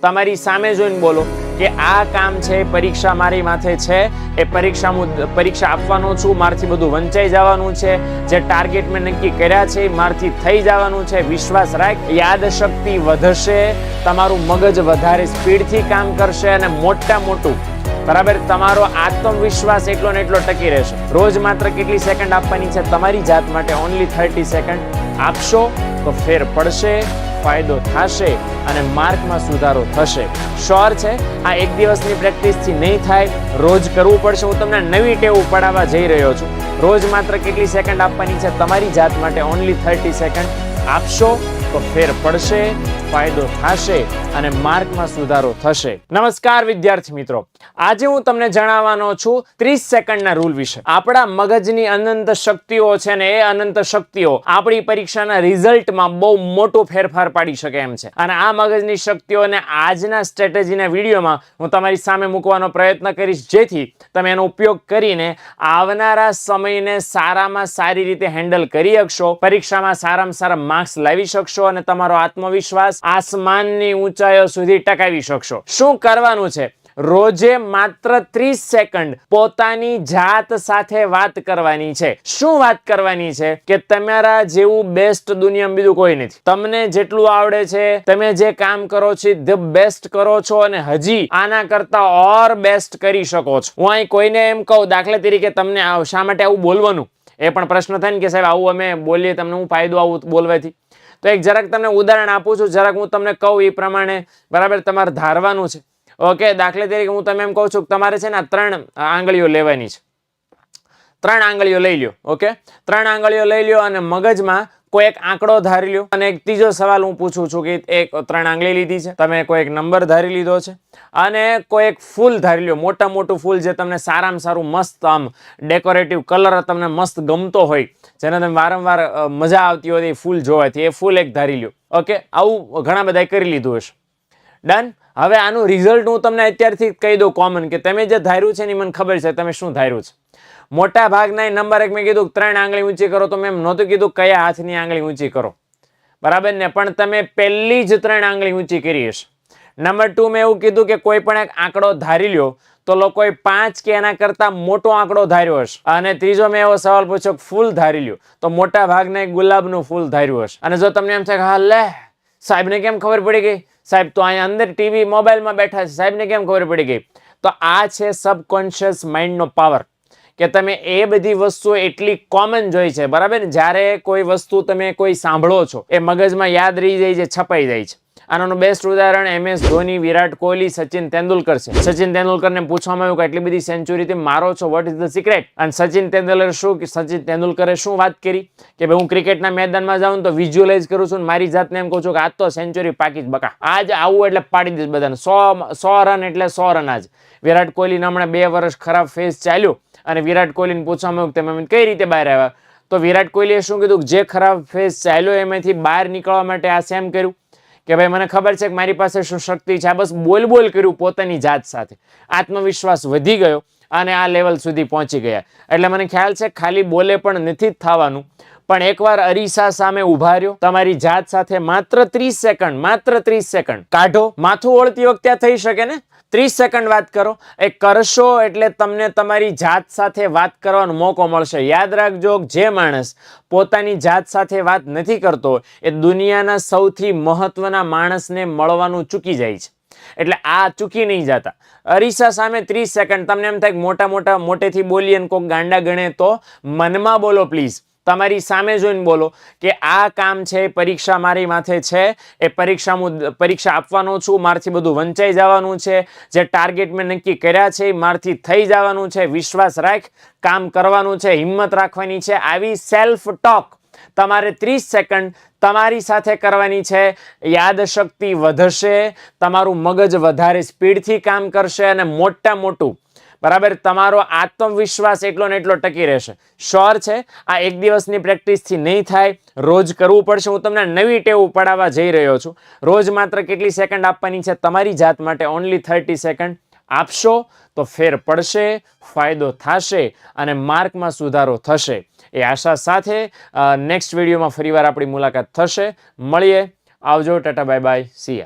તમારી સામે જોઈને બોલો કે આ કામ છે, પરીક્ષા મારી માથે છે, એ પરીક્ષા આપવાનો છું, મારથી બધું વંચાઈ જવાનું છે, જે ટાર્ગેટ મેં નક્કી કર્યા છે મારથી થઈ જવાનું છે, વિશ્વાસ રાખ, યાદશક્તિ વધશે, તમારું મગજ વધારે સ્પીડથી કામ કરશે અને મોટું બરાબર તમારો આત્મવિશ્વાસ એટલો ને એટલો ટકી રહેશે. રોજ માત્ર કેટલી સેકન્ડ આપવાની છે તમારી જાત માટે? ઓનલી 30 સેકન્ડ આપશો તો ફેર પડશે, ફાયદો થશે અને માર્કમાં સુધારો થશે. શ્યોર છે આ એક દિવસની પ્રેક્ટિસથી નહીં થાય, રોજ કરવું પડશે. હું તમને નવી ટેવ પડાવવા જઈ રહ્યો છું. રોજ માત્ર કેટલી સેકન્ડ આપવાની છે તમારી જાત માટે? ઓનલી 30 સેકન્ડ આપશો તો ફેર પડશે, ફાયદો થશે અને માર્કમાં સુધારો થશે. નમસ્કાર વિદ્યાર્થી મિત્રો, આજે હું તમને જણાવવાનો છું 30 સેકન્ડના રૂલ વિશે. આપણા મગજની અનંત શક્તિઓ છે ને, એ અનંત શક્તિઓ આપણી પરીક્ષાના રિઝલ્ટમાં બહુ મોટો ફેરફાર પાડી શકે એમ છે. અને આ મગજની શક્તિઓને આજના સ્ટ્રેટેજીના વિડીયોમાં હું તમારી સામે મૂકવાનો પ્રયત્ન કરીશ, જેથી તમે એનો ઉપયોગ કરીને આવનારા સમયને સારામાં સારી રીતે હેન્ડલ કરી શકશો, પરીક્ષામાં સારામાં સારા માર્ક્સ લાવી શકશો અને તમારો આત્મવિશ્વાસ આસમાનની ઊંચાઈઓ સુધી ટકાવી શકશો. શું કરવાનું છે? રોજે માત્ર 30 સેકન્ડ પોતાની જાત સાથે વાત કરવાની છે. શું વાત કરવાની છે? કે તમારા જેવું બેસ્ટ દુનિયામાં બીજું કોઈ નથી. તમને જેટલું આવડે છે, તમે જે કામ કરો છો ધ બેસ્ટ કરો છો અને હજી આના કરતા ઓર બેસ્ટ કરી શકો છો. હું અહીં કોઈને એમ કહું, દાખલા તરીકે તમને શા માટે આવું બોલવાનું, એ પણ પ્રશ્ન થાય ને કે સાહેબ આવું અમે બોલીએ તમને હું ફાયદો આવું બોલવાથી? તો એક જરાક તમને ઉદાહરણ આપું છું, જરાક હું તમને કહું એ પ્રમાણે બરાબર તમારે ધારવાનું છે. ઓકે, દાખલા તરીકે હું તમને એમ કહું છું કે તમારે છે ને 3 આંગળીઓ લેવાની છે. 3 આંગળીઓ લઈ લ્યો. ઓકે, 3 આંગળીઓ લઈ લ્યો અને મગજમાં કોઈ એક આંકડો ધારી લ્યો. અને એક ત્રીજો સવાલ હું પૂછું છું કે એક 3 આંગળી લીધી છે, તમે કોઈ એક નંબર ધારી લીધો છે અને કોઈ એક ફૂલ ધારી લ્યો, મોટું ફૂલ જે તમને સારામાં સારું મસ્ત આમ ડેકોરેટિવ કલર તમને મસ્ત ગમતો હોય, જેને તમે વારંવાર મજા આવતી હોય એ ફૂલ જોવાથી, એ ફૂલ એક ધારી લ્યો. ઓકે, આવું ઘણા બધા કરી લીધું હશે. ડન. હવે આનું રિઝલ્ટ હું તમને અત્યારથી કહી દઉં કોમન, કે તમે જે ધાર્યું છે ને મને ખબર છે તમે શું ધાર્યું છે. મોટા ભાગના નંબર 1 મેં કીધું 3 આંગળી ઊંચી કરો, તો મેં નહોતું કીધું કયા હાથની આંગળી ઊંચી કરો, બરાબર ને? પણ તમે પહેલી જ 3 આંગળી ઊંચી કરી હશે. નંબર 2 મેં એવું કીધું કે કોઈ પણ એક આંકડો ધારી લ્યો, તો લોકોએ 5 કે એના કરતા મોટો આંકડો ધાર્યો હશે. અને ત્રીજો મેં એવો સવાલ પૂછ્યો કે ફૂલ ધારી લ્યો, તો મોટા ભાગના એક ગુલાબનું ફૂલ ધાર્યું હશે. અને જો તમને એમ થાય કે હા લે સાહેબને કેમ ખબર પડી ગઈ, સાહેબ તો અહીંયા અંદર ટીવી મોબાઈલમાં બેઠા છે, સાહેબને કેમ ખબર પડી ગઈ? તો આ છે સબકોન્શિયસ માઇન્ડનો પાવર, કે તમે એ બધી વસ્તુઓ એટલી કોમન જોઈ છે, બરાબર? જ્યારે કોઈ વસ્તુ તમે કોઈ સાંભળો છો એ મગજમાં યાદ રહી જાય છે, છપાઈ જાય છે. આનું બેસ્ટ ઉદાહરણ MS ધોની, વિરાટ કોહલી, સચિન તેંડુલકર છે. સચિન તેંડુલકરને પૂછવામાં આવ્યું કે આટલી બધી સેન્ચુરી મારો છો, વોટ ઇઝ ધ સિક્રેટ? અને સચિન તેંડુલકરે શું વાત કરી કે ભાઈ હું ક્રિકેટના મેદાનમાં જાઉં તો વિઝ્યુઅલાઇઝ કરું છું, મારી જાતને એમ કહું છું કે આજ તો સેન્ચુરી પાકી જ બકા, આજ આવું એટલે પાડી દઈશ બધાને, 100 રન એટલે 100 રન. આજ વિરાટ કોહલીને હમણાં 2 વર્ષ ખરાબ ફેઝ ચાલ્યો અને વિરાટ કોહલીને પૂછવામાં આવ્યું કે તમે કઈ રીતે બહાર આવ્યા, તો વિરાટ કોહલીએ શું કીધું કે જે ખરાબ ફેઝ ચાલ્યો એમાંથી બહાર નીકળવા માટે આ સેમ કર્યું કે ભાઈ મને ખબર છે કે મારી પાસે શું શક્તિ છે. આ બસ બોલ કર્યું પોતાની જાત સાથે, આત્મવિશ્વાસ વધી ગયો અને આ લેવલ સુધી પહોંચી ગયા. એટલે મને ખ્યાલ છે ખાલી બોલે પણ નથી જ થવાનું, પણ એકવાર અરીસા સામે ઉભા રહ્યો, તમારી જાત સાથે માત્ર 30 સેકન્ડ કાઢો. માથું ઓળતી વખતે થઈ શકે ને, 30 સેકન્ડ વાત કરો. એ કરશો એટલે તમને તમારી જાત સાથે વાત કરવાનો મોકો મળશે. યાદ રાખજો, જે માણસ પોતાની જાત સાથે વાત નથી કરતો એ દુનિયાના સૌથી મહત્વના માણસને મળવાનું ચૂકી જાય છે. એટલે આ ચૂકી નહીં જતા. અરીસા સામે 30 સેકન્ડ. તમને એમ થાય મોટેથી બોલીએ અને કોઈક ગાંડા ગણે તો મનમાં બોલો પ્લીઝ. તમારી સામે જોઈને બોલો કે આ કામ છે, પરીક્ષા મારી માથે છે, એ પરીક્ષા આપવાનો છું, મારથી બધું વંચાઈ જવાનું છે, જે ટાર્ગેટ મેં નક્કી કર્યા છે મારથી થઈ જવાનું છે, વિશ્વાસ રાખ, કામ કરવાનું છે, હિંમત રાખવાની છે. આવી સેલ્ફ ટોક તમારે 30 સેકન્ડ તમારી સાથે કરવાની છે. યાદશક્તિ વધશે, તમારું મગજ વધારે સ્પીડથી કામ કરશે અને મોટું બરાબર તમારો આત્મવિશ્વાસ એટલો ને એટલો ટકી રહેશે. શ્યોર છે આ એક દિવસની પ્રેક્ટિસથી નહીં થાય, રોજ કરવું પડશે. હું તમને નવી ટેવ પડાવવા જઈ રહ્યો છું. રોજ માત્ર કેટલી સેકન્ડ આપવાની છે તમારી જાત માટે? ઓનલી 30 સેકન્ડ આપશો તો ફેર પડશે, ફાયદો થશે અને માર્કમાં સુધારો થશે. એ આશા સાથે નેક્સ્ટ વિડીયોમાં ફરીવાર આપણી મુલાકાત થશે. મળીએ. આવજો. Tata bye bye. સી યા.